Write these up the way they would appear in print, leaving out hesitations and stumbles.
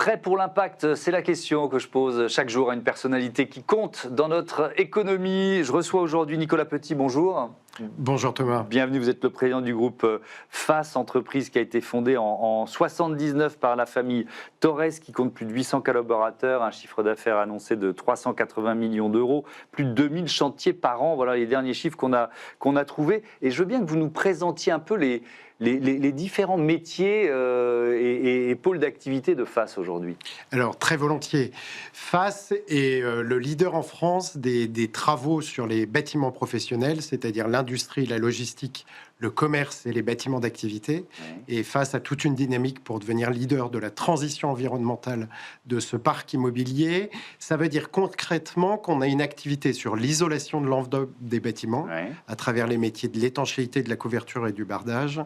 Prêt pour l'impact, c'est la question que je pose chaque jour à une personnalité qui compte dans notre économie. Je reçois aujourd'hui Nicolas Petit, bonjour. Bonjour Thomas. Bienvenue, vous êtes le président du groupe FAS, entreprise qui a été fondée en 79 par la famille Torres, qui compte plus de 800 collaborateurs, un chiffre d'affaires annoncé de 380 millions d'euros, plus de 2000 chantiers par an, voilà les derniers chiffres qu'on a trouvés. Et je veux bien que vous nous présentiez un peu les différents métiers et pôles d'activité de FAS aujourd'hui. Alors, très volontiers. FAS est le leader en France des travaux sur les bâtiments professionnels, c'est-à-dire l'industrie, la logistique, le commerce et les bâtiments d'activité. Et FAS a toute une dynamique pour devenir leader de la transition environnementale de ce parc immobilier. Ça veut dire concrètement qu'on a une activité sur l'isolation de l'enveloppe des bâtiments à travers les métiers de l'étanchéité, de la couverture et du bardage,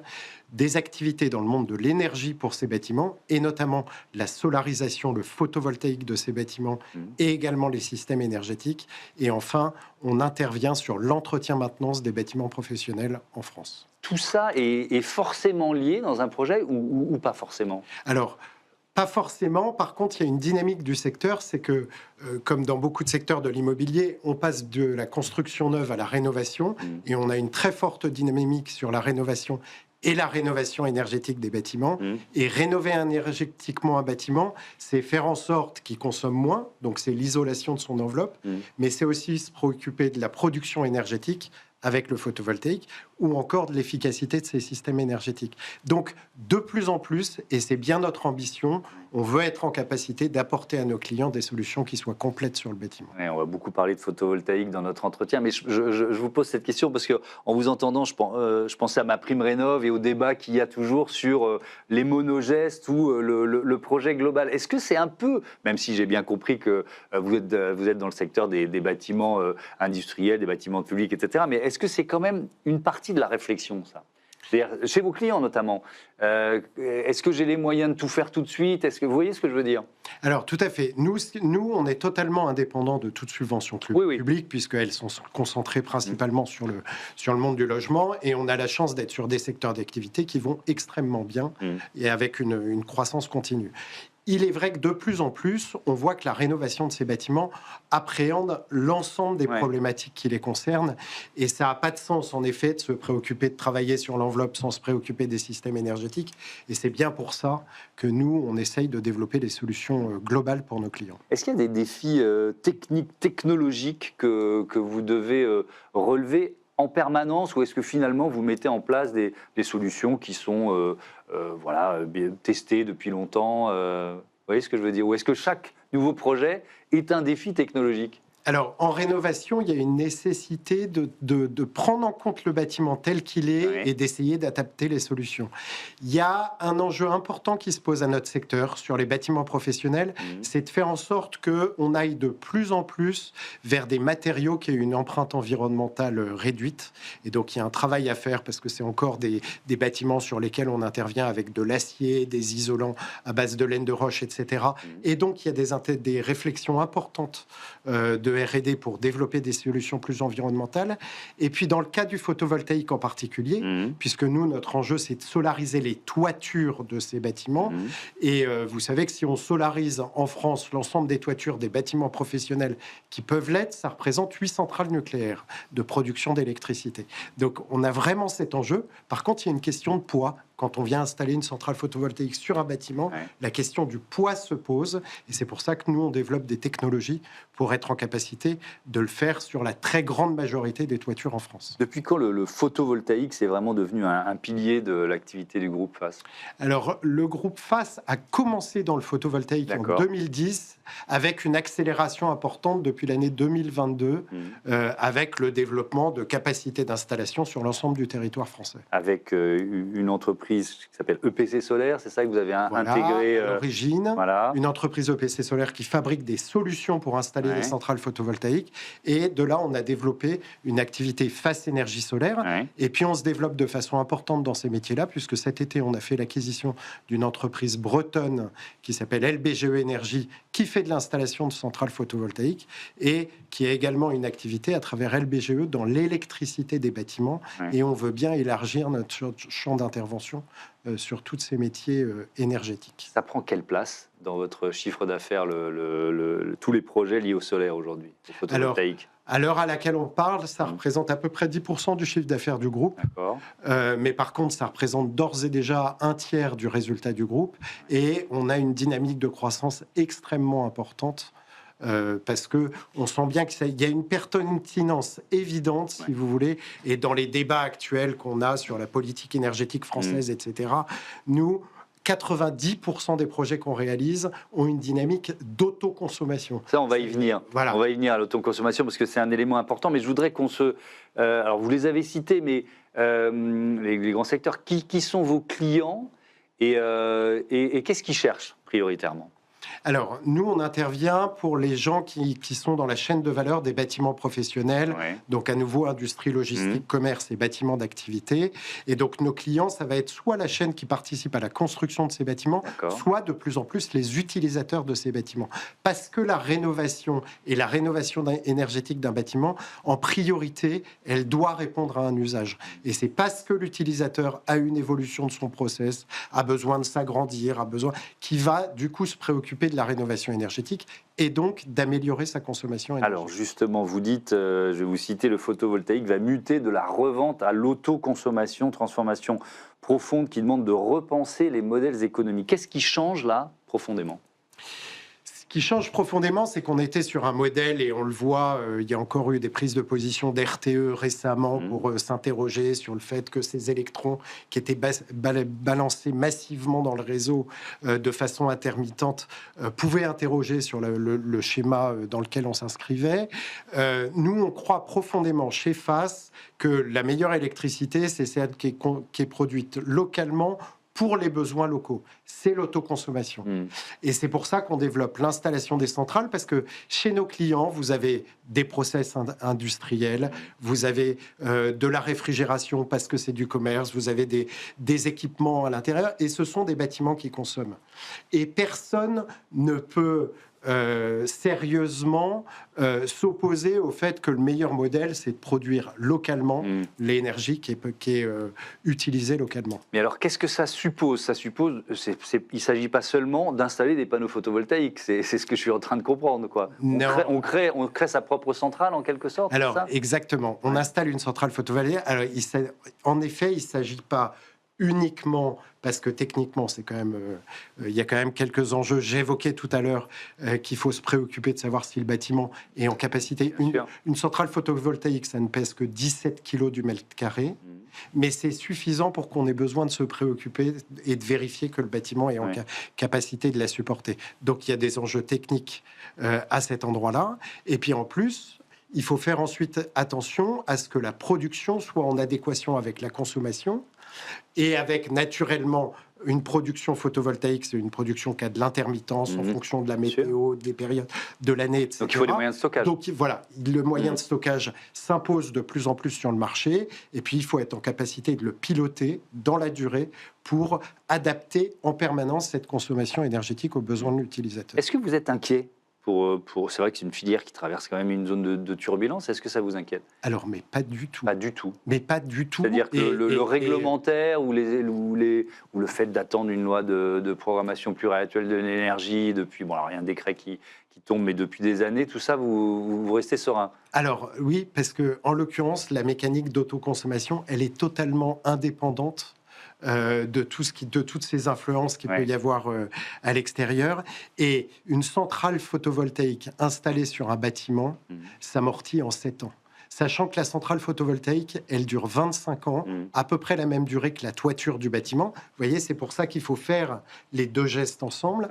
des activités dans le monde de l'énergie pour ces bâtiments et notamment la solarisation, le photovoltaïque de ces bâtiments et également les systèmes énergétiques. Et enfin, on intervient sur l'entretien-maintenance des bâtiments professionnels en France. Tout ça est forcément lié dans un projet ou pas forcément ? Alors, pas forcément. Par contre, il y a une dynamique du secteur, c'est que, comme dans beaucoup de secteurs de l'immobilier, on passe de la construction neuve à la rénovation et on a une très forte dynamique sur la rénovation et la rénovation énergétique des bâtiments. Et rénover énergétiquement un bâtiment, c'est faire en sorte qu'il consomme moins, donc c'est l'isolation de son enveloppe, mais c'est aussi se préoccuper de la production énergétique avec le photovoltaïque, ou encore de l'efficacité de ces systèmes énergétiques. Donc, de plus en plus, et c'est bien notre ambition, on veut être en capacité d'apporter à nos clients des solutions qui soient complètes sur le bâtiment. Ouais, on va beaucoup parler de photovoltaïque dans notre entretien, mais je vous pose cette question parce qu'en vous entendant, je pensais à ma prime rénov et au débat qu'il y a toujours sur les monogestes ou le projet global. Est-ce que c'est un peu, même si j'ai bien compris que vous êtes dans le secteur des bâtiments industriels, des bâtiments publics, etc., mais est-ce que c'est quand même une partie de la réflexion, ça ? C'est-à-dire, chez vos clients notamment, est-ce que j'ai les moyens de tout faire tout de suite ? Est-ce que vous voyez ce que je veux dire ? Alors, tout à fait. Nous, on est totalement indépendants de toute subvention publique, puisqu'elles sont concentrées principalement sur le monde du logement, et on a la chance d'être sur des secteurs d'activité qui vont extrêmement bien et avec une croissance continue. Il est vrai que de plus en plus, on voit que la rénovation de ces bâtiments appréhende l'ensemble des problématiques qui les concernent. Et ça n'a pas de sens, en effet, de se préoccuper de travailler sur l'enveloppe sans se préoccuper des systèmes énergétiques. Et c'est bien pour ça que nous, on essaye de développer des solutions globales pour nos clients. Est-ce qu'il y a des défis techniques, technologiques que vous devez relever en permanence, ou est-ce que finalement vous mettez en place des solutions qui sont testées depuis longtemps vous voyez ce que je veux dire ? Ou est-ce que chaque nouveau projet est un défi technologique ? Alors, en rénovation, il y a une nécessité de prendre en compte le bâtiment tel qu'il est et d'essayer d'adapter les solutions. Il y a un enjeu important qui se pose à notre secteur sur les bâtiments professionnels, c'est de faire en sorte qu'on aille de plus en plus vers des matériaux qui aient une empreinte environnementale réduite. Et donc, il y a un travail à faire parce que c'est encore des bâtiments sur lesquels on intervient avec de l'acier, des isolants à base de laine de roche, etc. Et donc, il y a des réflexions importantes de R&D pour développer des solutions plus environnementales. Et puis, dans le cas du photovoltaïque en particulier, puisque nous, notre enjeu, c'est de solariser les toitures de ces bâtiments. Et vous savez que si on solarise en France l'ensemble des toitures des bâtiments professionnels qui peuvent l'être, ça représente 8 centrales nucléaires de production d'électricité. Donc, on a vraiment cet enjeu. Par contre, il y a une question de poids. Quand on vient installer une centrale photovoltaïque sur un bâtiment, la question du poids se pose. Et c'est pour ça que nous, on développe des technologies pour être en capacité de le faire sur la très grande majorité des toitures en France. Depuis quand le photovoltaïque, c'est vraiment devenu un pilier de l'activité du groupe FAS ? Alors, le groupe FAS a commencé dans le photovoltaïque en 2010, avec une accélération importante depuis l'année 2022, avec le développement de capacités d'installation sur l'ensemble du territoire français. Avec une entreprise qui s'appelle EPC Solaire, c'est ça que vous avez intégré à l'origine, une entreprise EPC Solaire qui fabrique des solutions pour installer des centrales photovoltaïques. Et de là, on a développé une activité FAS Énergie Solaire. Et puis, on se développe de façon importante dans ces métiers-là, puisque cet été, on a fait l'acquisition d'une entreprise bretonne qui s'appelle LBGE Énergie, qui fait de l'installation de centrales photovoltaïques et qui a également une activité à travers LBGE dans l'électricité des bâtiments. Et on veut bien élargir notre champ d'intervention transformation sur tous ces métiers énergétiques. Ça prend quelle place dans votre chiffre d'affaires, tous les projets liés au solaire aujourd'hui, au photovoltaïque? À l'heure à laquelle on parle, ça représente à peu près 10% du chiffre d'affaires du groupe. Mais par contre, ça représente d'ores et déjà un tiers du résultat du groupe. Et on a une dynamique de croissance extrêmement importante. Parce qu'on sent bien qu'il y a une pertinence évidente, si vous voulez, et dans les débats actuels qu'on a sur la politique énergétique française, etc., nous, 90% des projets qu'on réalise ont une dynamique d'autoconsommation. Ça, on va y venir. Voilà. On va y venir à l'autoconsommation parce que c'est un élément important. Mais je voudrais qu'on se... alors, vous les avez cités, mais les grands secteurs, qui sont vos clients et qu'est-ce qu'ils cherchent prioritairement? Alors, nous, on intervient pour les gens qui sont dans la chaîne de valeur des bâtiments professionnels, donc à nouveau industrie, logistique, commerce et bâtiments d'activité. Et donc, nos clients, ça va être soit la chaîne qui participe à la construction de ces bâtiments, soit de plus en plus les utilisateurs de ces bâtiments. Parce que la rénovation et la rénovation énergétique d'un bâtiment, en priorité, elle doit répondre à un usage. Et c'est parce que l'utilisateur a une évolution de son process, a besoin de s'agrandir, qui va du coup se préoccuper de la rénovation énergétique et donc d'améliorer sa consommation énergétique. Alors justement, vous dites, je vais vous citer, le photovoltaïque va muter de la revente à l'autoconsommation, transformation profonde qui demande de repenser les modèles économiques. Qu'est-ce qui change là, profondément ? Ce qui change profondément, c'est qu'on était sur un modèle, et on le voit, il y a encore eu des prises de position d'RTE récemment pour s'interroger sur le fait que ces électrons qui étaient balancés massivement dans le réseau de façon intermittente pouvaient interroger sur le schéma dans lequel on s'inscrivait. Nous, on croit profondément chez FAS que la meilleure électricité, c'est celle qui est produite localement pour les besoins locaux. C'est l'autoconsommation. Et c'est pour ça qu'on développe l'installation des centrales, parce que chez nos clients, vous avez des process industriels, vous avez de la réfrigération parce que c'est du commerce, vous avez des équipements à l'intérieur, et ce sont des bâtiments qui consomment. Et personne ne peut sérieusement s'opposer au fait que le meilleur modèle, c'est de produire localement l'énergie qui est utilisée localement. Mais alors, qu'est-ce que ça suppose ? Ça suppose, il ne s'agit pas seulement d'installer des panneaux photovoltaïques, c'est ce que je suis en train de comprendre, quoi. On crée sa propre centrale, en quelque sorte. Alors, ça exactement. On installe une centrale photovoltaïque. Alors, en effet, il ne s'agit pas uniquement, parce que techniquement, c'est quand même, il y a quand même quelques enjeux. J'évoquais tout à l'heure qu'il faut se préoccuper de savoir si le bâtiment est en capacité. Une centrale photovoltaïque, ça ne pèse que 17 kg du mètre carré, mais c'est suffisant pour qu'on ait besoin de se préoccuper et de vérifier que le bâtiment est en capacité de la supporter. Donc, il y a des enjeux techniques à cet endroit-là. Et puis, en plus, il faut faire ensuite attention à ce que la production soit en adéquation avec la consommation. Et avec naturellement une production photovoltaïque, c'est une production qui a de l'intermittence en fonction de la météo, des périodes de l'année, etc. Donc il faut des moyens de stockage. Donc voilà, le moyen de stockage s'impose de plus en plus sur le marché. Et puis il faut être en capacité de le piloter dans la durée pour adapter en permanence cette consommation énergétique aux besoins de l'utilisateur. Est-ce que vous êtes inquiet c'est vrai que c'est une filière qui traverse quand même une zone de turbulence. Est-ce que ça vous inquiète ? Alors, mais pas du tout. Pas du tout. Mais pas du tout. C'est-à-dire que le réglementaire ou le fait d'attendre une loi de programmation pluriannuelle de l'énergie depuis, bon, alors il y a un décret qui tombe, mais depuis des années, tout ça, vous restez serein ? Alors oui, parce que en l'occurrence, la mécanique d'autoconsommation, elle est totalement indépendante de toutes ces influences qu'il peut y avoir à l'extérieur. Et une centrale photovoltaïque installée sur un bâtiment s'amortit en 7 ans. Sachant que la centrale photovoltaïque, elle dure 25 ans, à peu près la même durée que la toiture du bâtiment. Vous voyez, c'est pour ça qu'il faut faire les deux gestes ensemble.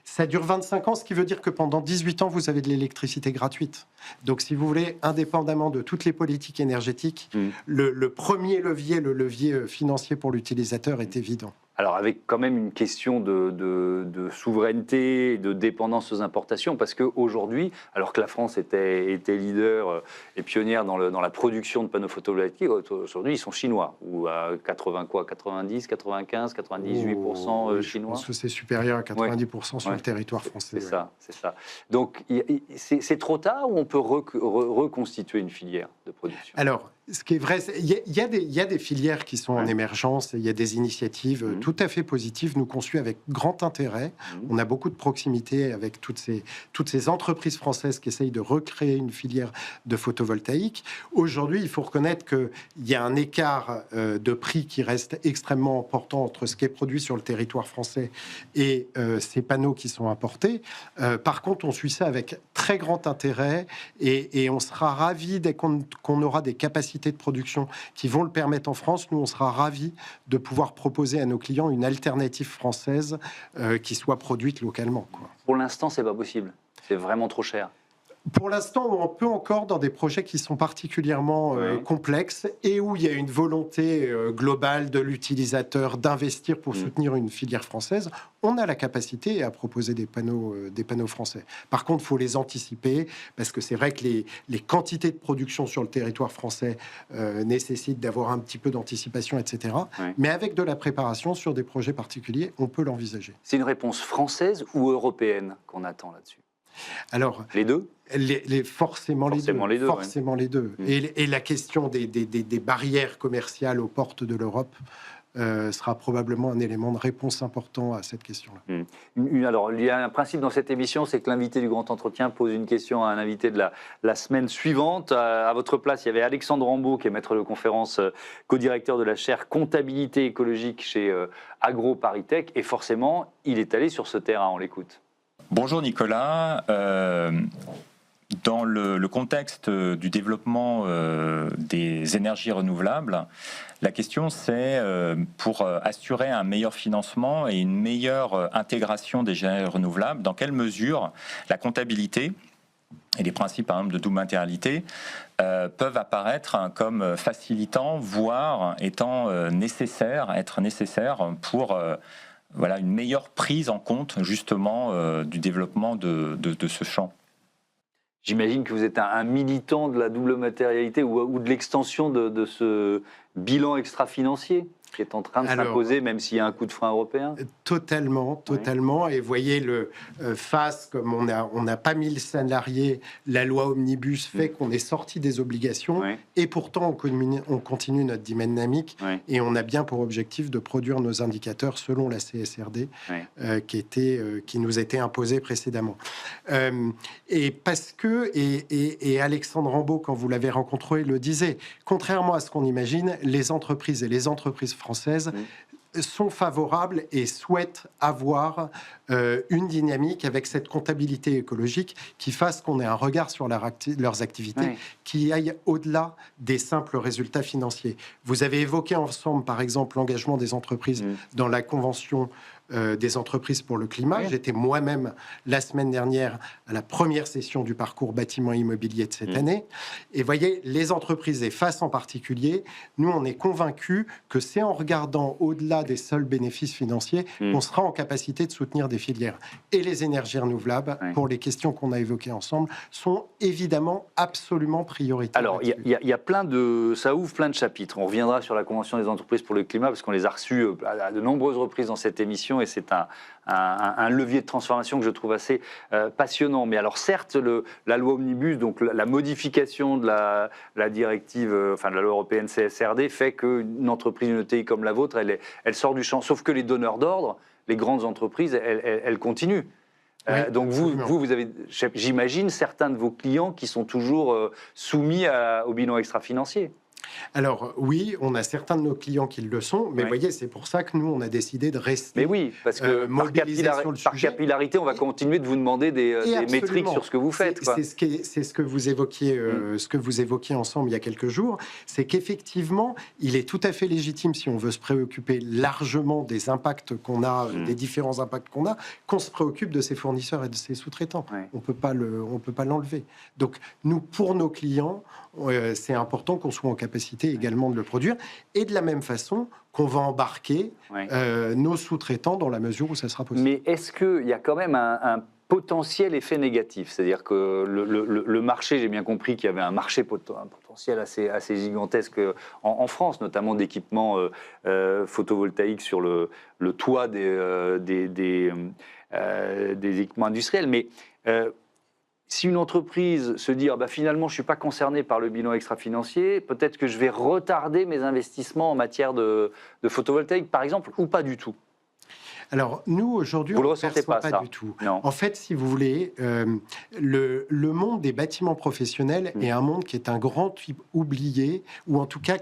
Ça dure 25 ans, ce qui veut dire que pendant 18 ans, vous avez de l'électricité gratuite. Donc, si vous voulez, indépendamment de toutes les politiques énergétiques, le premier levier, le levier financier pour l'utilisateur est évident. Alors, avec quand même une question de souveraineté et de dépendance aux importations, parce qu'aujourd'hui, alors que la France était leader et pionnière dans la production de panneaux photovoltaïques, aujourd'hui, ils sont chinois, ou à 90, 95, 98% chinois. Je pense que c'est supérieur à 90% sur le territoire français. C'est ça. Donc, c'est trop tard ou on peut reconstituer une filière de production ? Alors, Ce qui est vrai, il y a des filières qui sont en émergence, il y a des initiatives tout à fait positives. Nous qu'on suit avec grand intérêt. On a beaucoup de proximité avec toutes ces entreprises françaises qui essayent de recréer une filière de photovoltaïque. Aujourd'hui, il faut reconnaître qu'il y a un écart de prix qui reste extrêmement important entre ce qui est produit sur le territoire français et ces panneaux qui sont importés. Par contre, on suit ça avec très grand intérêt et on sera ravis dès qu'on aura des capacités de production qui vont le permettre en France. Nous, on sera ravis de pouvoir proposer à nos clients une alternative française qui soit produite localement, quoi. Pour l'instant, c'est pas possible. C'est vraiment trop cher. Pour l'instant, on peut encore dans des projets qui sont particulièrement complexes et où il y a une volonté globale de l'utilisateur d'investir pour soutenir une filière française. On a la capacité à proposer des panneaux français. Par contre, il faut les anticiper parce que c'est vrai que les quantités de production sur le territoire français nécessitent d'avoir un petit peu d'anticipation, etc. Mais avec de la préparation sur des projets particuliers, on peut l'envisager. C'est une réponse française ou européenne qu'on attend là-dessus? Alors, les deux? Forcément les deux. Et la question des barrières commerciales aux portes de l'Europe sera probablement un élément de réponse important à cette question-là. Alors, il y a un principe dans cette émission, c'est que l'invité du Grand Entretien pose une question à un invité de la semaine suivante. À votre place, il y avait Alexandre Rambaud, qui est maître de conférence, co-directeur de la chaire comptabilité écologique chez AgroParisTech. Et forcément, il est allé sur ce terrain, on l'écoute. Bonjour Nicolas. Dans le contexte du développement des énergies renouvelables, la question c'est pour assurer un meilleur financement et une meilleure intégration des énergies renouvelables, dans quelle mesure la comptabilité et les principes par exemple de double matérialité peuvent apparaître comme facilitants, voire être nécessaires pour une meilleure prise en compte justement du développement de ce champ. J'imagine que vous êtes un militant de la double matérialité ou de l'extension de ce bilan extra-financier qui est en train de s'imposer, même s'il y a un coup de frein européen. Totalement. Et voyez, face, comme on n'a pas mis le salarié, la loi Omnibus fait qu'on est sorti des obligations, et pourtant on continue notre dynamique, et on a bien pour objectif de produire nos indicateurs selon la CSRD qui nous était imposée précédemment. Et parce que, et Alexandre Rambaud, quand vous l'avez rencontré, le disait, contrairement à ce qu'on imagine, les entreprises françaises sont favorables et souhaitent avoir une dynamique avec cette comptabilité écologique qui fasse qu'on ait un regard sur leurs activités qui aille au-delà des simples résultats financiers. Vous avez évoqué ensemble, par exemple, l'engagement des entreprises dans la Convention des entreprises pour le climat. J'étais moi-même la semaine dernière à la première session du parcours bâtiment immobilier de cette année. Et voyez, les entreprises et FAS en particulier, nous on est convaincus que c'est en regardant au-delà des seuls bénéfices financiers qu'on sera en capacité de soutenir des filières. Et les énergies renouvelables, pour les questions qu'on a évoquées ensemble, sont évidemment absolument prioritaires. Alors, il y a plein de... Ça ouvre plein de chapitres. On reviendra sur la Convention des entreprises pour le climat, parce qu'on les a reçus à de nombreuses reprises dans cette émission, et c'est un levier de transformation que je trouve assez passionnant. Mais alors certes, la loi Omnibus, donc la modification de la directive, de la loi européenne CSRD, fait qu'une entreprise, une ETI comme la vôtre, elle sort du champ. Sauf que les donneurs d'ordre, les grandes entreprises, elles continuent. Donc vous avez, j'imagine, certains de vos clients qui sont toujours soumis au bilan extra-financier. Alors oui, on a certains de nos clients qui le sont, mais voyez, c'est pour ça que nous, on a décidé de rester. Mais oui, parce que par capillarité, on va continuer de vous demander des métriques sur ce que vous faites. C'est ce que vous évoquiez, ensemble il y a quelques jours, c'est qu'effectivement, il est tout à fait légitime, si on veut se préoccuper largement des impacts qu'on a, des différents impacts qu'on a, qu'on se préoccupe de ses fournisseurs et de ses sous-traitants. On peut pas l'enlever. Donc nous, pour nos clients, c'est important qu'on soit en capacité également de le produire, et de la même façon qu'on va embarquer nos sous-traitants dans la mesure où ça sera possible. Mais est-ce qu'il y a quand même un potentiel effet négatif? C'est-à-dire que le marché, j'ai bien compris qu'il y avait un marché potentiel assez gigantesque en France, notamment d'équipements photovoltaïques sur le toit des équipements industriels. Mais Si une entreprise se dit finalement je ne suis pas concerné par le bilan extra-financier, peut-être que je vais retarder mes investissements en matière de photovoltaïque par exemple, ou pas du tout. Alors, nous, aujourd'hui, Vous on le ne ressentez perçoit pas, pas ça? du tout. Non. En fait, si vous voulez, le monde des bâtiments professionnels est un monde qui est un grand type oublié, ou en tout cas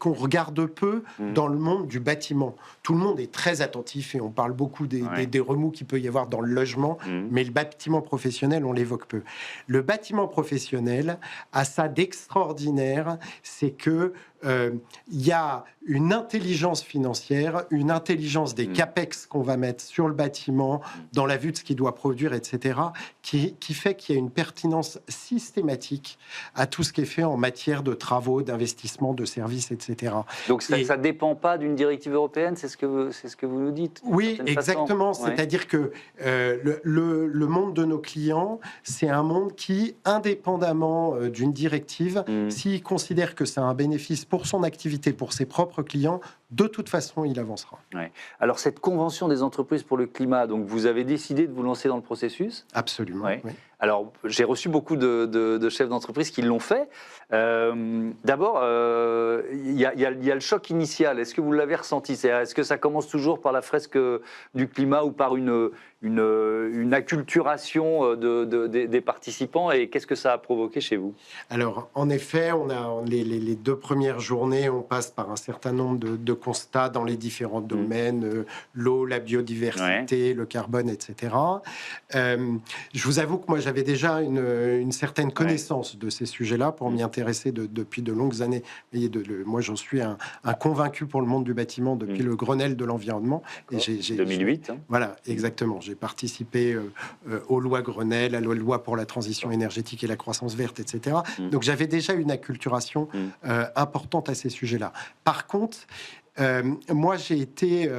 qu'on regarde peu dans le monde du bâtiment. Tout le monde est très attentif et on parle beaucoup des remous qu'il peut y avoir dans le logement, mais le bâtiment professionnel, on l'évoque peu. Le bâtiment professionnel a ça d'extraordinaire, c'est que il y a une intelligence financière, une intelligence des capex qu'on va mettre sur le bâtiment, dans la vue de ce qu'il doit produire, etc., qui fait qu'il y a une pertinence systématique à tout ce qui est fait en matière de travaux, d'investissement, de services, etc. Donc ça ne dépend pas d'une directive européenne, c'est ce que vous nous dites? Oui, exactement. C'est-à-dire que le monde de nos clients, c'est un monde qui, indépendamment d'une directive, s'il considère que c'est un bénéfice pour son activité, pour ses propres clients, de toute façon, il avancera. Ouais. Alors, cette convention des entreprises pour le climat, donc vous avez décidé de vous lancer dans le processus? Absolument. Ouais. Oui. Alors, j'ai reçu beaucoup de chefs d'entreprise qui l'ont fait. D'abord, il y a le choc initial. Est-ce que vous l'avez ressenti? Est-ce que ça commence toujours par la fresque du climat ou par une acculturation des participants? Et qu'est-ce que ça a provoqué chez vous? Alors, en effet, on a les 2 premières journées, on passe par un certain nombre de constats dans les différents domaines, l'eau, la biodiversité, le carbone, etc. Je vous avoue que moi, j'avais déjà une certaine connaissance de ces sujets-là pour m'y intéresser depuis de longues années. Moi, j'en suis un convaincu pour le monde du bâtiment depuis le Grenelle de l'environnement. Et 2008. Voilà, exactement. J'ai participé aux lois Grenelle, à la loi pour la transition énergétique et la croissance verte, etc. Donc, j'avais déjà une acculturation importante à ces sujets-là. Par contre, moi, j'ai été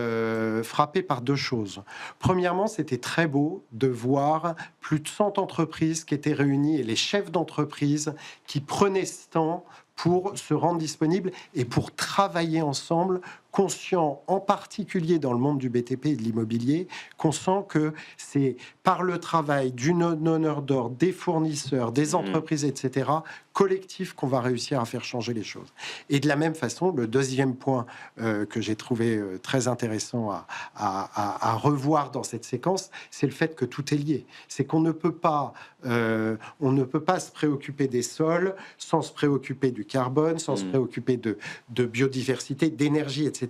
frappé par 2 choses. Premièrement, c'était très beau de voir plus de 100 entreprises qui étaient réunies et les chefs d'entreprise qui prenaient ce temps pour se rendre disponibles et pour travailler ensemble, conscients, en particulier dans le monde du BTP et de l'immobilier, qu'on sent que c'est par le travail d'une donneur d'ordre, des fournisseurs, des entreprises, etc., collectif, qu'on va réussir à faire changer les choses. Et de la même façon, le deuxième point que j'ai trouvé très intéressant à revoir dans cette séquence, c'est le fait que tout est lié. C'est qu'on ne peut pas se préoccuper des sols sans se préoccuper du carbone, sans se préoccuper de biodiversité, d'énergie, etc.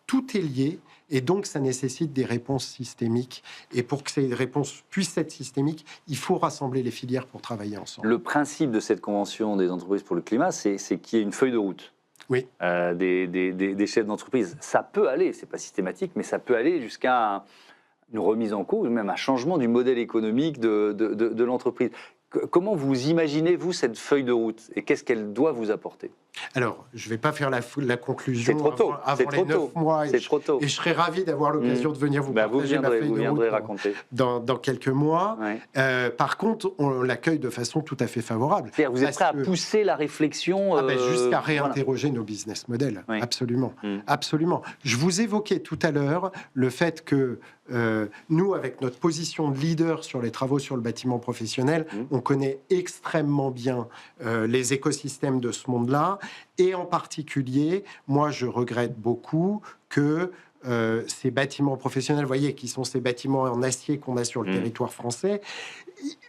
Tout est lié et donc ça nécessite des réponses systémiques. Et pour que ces réponses puissent être systémiques, il faut rassembler les filières pour travailler ensemble. Le principe de cette convention des entreprises pour le climat, c'est qu'il y ait une feuille de route. Oui. Des chefs d'entreprise. Ça peut aller, c'est pas systématique, mais ça peut aller jusqu'à une remise en cause, même un changement du modèle économique de l'entreprise. Comment vous imaginez, vous, cette feuille de route et qu'est-ce qu'elle doit vous apporter? Alors, je ne vais pas faire la conclusion avant les 9 mois. C'est trop tôt. Et je serais ravi d'avoir l'occasion de venir vous partager ma feuille de route raconter. Dans quelques mois. Ouais. Par contre, on l'accueille de façon tout à fait favorable. C'est-à-dire, vous êtes prêt à pousser la réflexion jusqu'à réinterroger nos business models. Oui. Absolument. Absolument. Je vous évoquais tout à l'heure le fait que nous, avec notre position de leader sur les travaux sur le bâtiment professionnel, on connaît extrêmement bien les écosystèmes de ce monde-là. Et en particulier, moi, je regrette beaucoup que ces bâtiments professionnels, vous voyez, qui sont ces bâtiments en acier qu'on a sur le territoire français,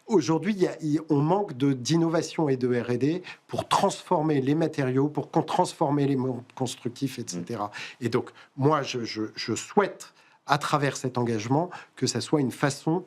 aujourd'hui, on manque d'innovation et de R&D pour transformer les matériaux, pour transformer les modes constructifs, etc. Et donc, moi, je souhaite, à travers cet engagement, que ça soit une façon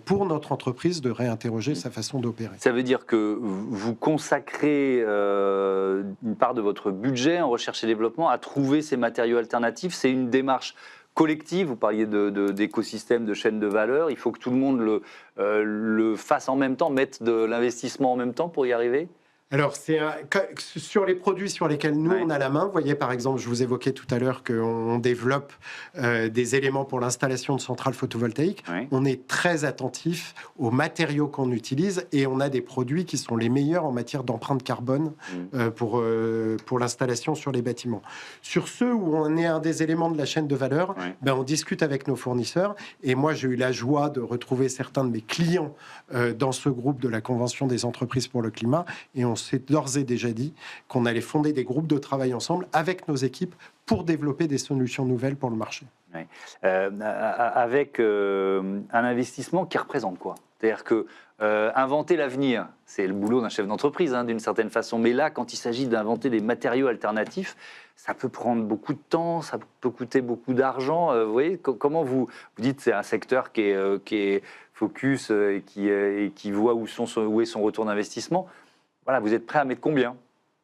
pour notre entreprise de réinterroger sa façon d'opérer. Ça veut dire que vous consacrez une part de votre budget en recherche et développement à trouver ces matériaux alternatifs. C'est une démarche collective. Vous parliez d'écosystème, de chaîne de valeur. Il faut que tout le monde le fasse en même temps, mette de l'investissement en même temps pour y arriver. Alors, sur les produits sur lesquels nous, on a la main, vous voyez, par exemple, je vous évoquais tout à l'heure qu'on développe des éléments pour l'installation de centrales photovoltaïques. On est très attentif aux matériaux qu'on utilise et on a des produits qui sont les meilleurs en matière d'empreinte carbone pour l'installation sur les bâtiments. Sur ceux où on est un des éléments de la chaîne de valeur, on discute avec nos fournisseurs. Et moi, j'ai eu la joie de retrouver certains de mes clients dans ce groupe de la Convention des entreprises pour le climat. Et on s'est d'ores et déjà dit qu'on allait fonder des groupes de travail ensemble avec nos équipes pour développer des solutions nouvelles pour le marché. Avec un investissement qui représente quoi? C'est-à-dire que inventer l'avenir, c'est le boulot d'un chef d'entreprise, d'une certaine façon. Mais là, quand il s'agit d'inventer des matériaux alternatifs, ça peut prendre beaucoup de temps, ça peut coûter beaucoup d'argent. Vous voyez, comment vous dites que c'est un secteur qui est focus et qui voit où est son retour d'investissement. Voilà, vous êtes prêt à mettre combien?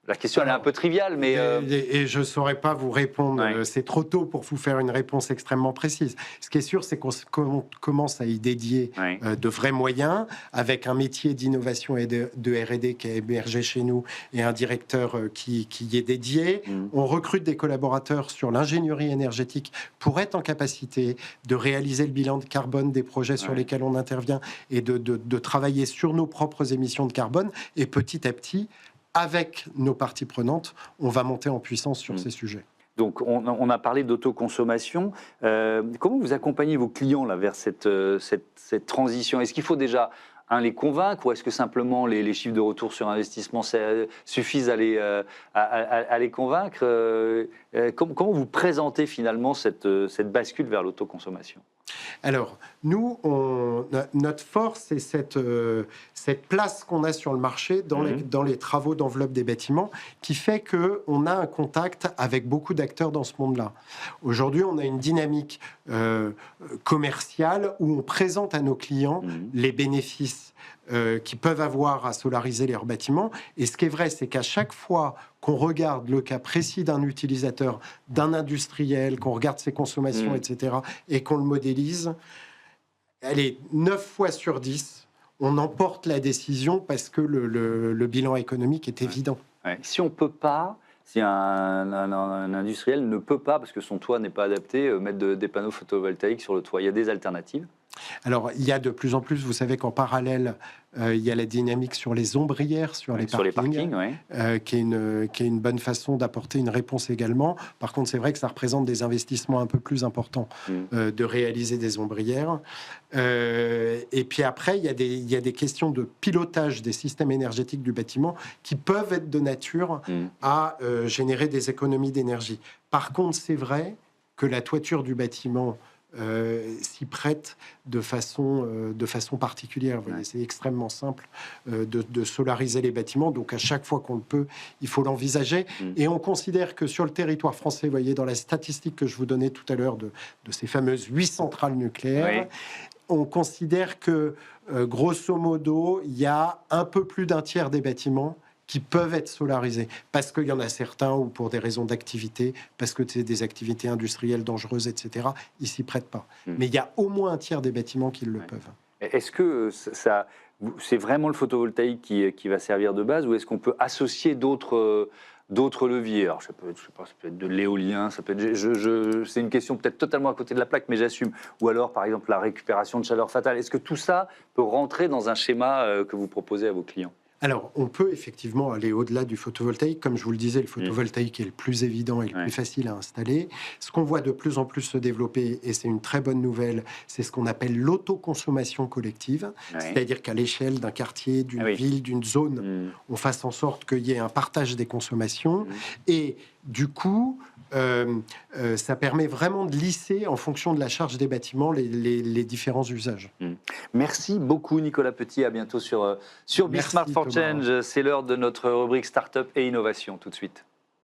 La question, elle est un peu triviale, mais... Et je ne saurais pas vous répondre. C'est trop tôt pour vous faire une réponse extrêmement précise. Ce qui est sûr, c'est qu'on commence à y dédier de vrais moyens, avec un métier d'innovation et de R&D qui a émergé chez nous, et un directeur qui y est dédié. On recrute des collaborateurs sur l'ingénierie énergétique pour être en capacité de réaliser le bilan de carbone des projets sur lesquels on intervient, et de travailler sur nos propres émissions de carbone. Et petit à petit, avec nos parties prenantes, on va monter en puissance sur ces sujets. Donc, on a parlé d'autoconsommation. Comment vous accompagnez vos clients là, vers cette transition? Est-ce qu'il faut déjà les convaincre, ou est-ce que simplement les chiffres de retour sur investissement suffisent à les convaincre? Comment vous présentez finalement cette bascule vers l'autoconsommation? Alors, nous, notre force, c'est cette place qu'on a sur le marché dans les travaux d'enveloppe des bâtiments, qui fait qu'on a un contact avec beaucoup d'acteurs dans ce monde-là. Aujourd'hui, on a une dynamique commerciale où on présente à nos clients les bénéfices qu'ils peuvent avoir à solariser leurs bâtiments. Et ce qui est vrai, c'est qu'à chaque fois qu'on regarde le cas précis d'un utilisateur, d'un industriel, qu'on regarde ses consommations, etc., et qu'on le modélise, allez, 9 fois sur 10, on emporte la décision parce que le bilan économique est évident. Si on ne peut pas, si un industriel ne peut pas, parce que son toit n'est pas adapté, mettre des panneaux photovoltaïques sur le toit, il y a des alternatives? Alors, il y a de plus en plus, vous savez qu'en parallèle, il y a la dynamique sur les ombrières, sur les parkings, qui est une bonne façon d'apporter une réponse également. Par contre, c'est vrai que ça représente des investissements un peu plus importants de réaliser des ombrières. Et puis après, il y a des questions de pilotage des systèmes énergétiques du bâtiment qui peuvent être de nature à générer des économies d'énergie. Par contre, c'est vrai que la toiture du bâtiment s'y prête de façon particulière. Vous voyez, c'est extrêmement simple de solariser les bâtiments. Donc, à chaque fois qu'on le peut, il faut l'envisager. Et on considère que sur le territoire français, vous voyez, dans la statistique que je vous donnais tout à l'heure de ces fameuses 8 centrales nucléaires, on considère que, grosso modo, il y a un peu plus d'un tiers des bâtiments qui peuvent être solarisés, parce qu'il y en a certains où pour des raisons d'activité, parce que c'est des activités industrielles dangereuses, etc., ils s'y prêtent pas. Mais il y a au moins un tiers des bâtiments qui le peuvent. Est-ce que c'est vraiment le photovoltaïque qui va servir de base, ou est-ce qu'on peut associer d'autres leviers? Alors, ça peut être de l'éolien, ça peut être, c'est une question peut-être totalement à côté de la plaque, mais j'assume. Ou alors, par exemple, la récupération de chaleur fatale. Est-ce que tout ça peut rentrer dans un schéma que vous proposez à vos clients? Alors, on peut effectivement aller au-delà du photovoltaïque. Comme je vous le disais, le photovoltaïque est le plus évident et le plus facile à installer. Ce qu'on voit de plus en plus se développer, et c'est une très bonne nouvelle, c'est ce qu'on appelle l'autoconsommation collective. C'est-à-dire qu'à l'échelle d'un quartier, d'une ville, d'une zone, on fasse en sorte qu'il y ait un partage des consommations. Et du coup, ça permet vraiment de lisser, en fonction de la charge des bâtiments, les différents usages. Merci beaucoup, Nicolas Petit. À bientôt sur Be Smart for Change. C'est l'heure de notre rubrique Startup et Innovation. Tout de suite.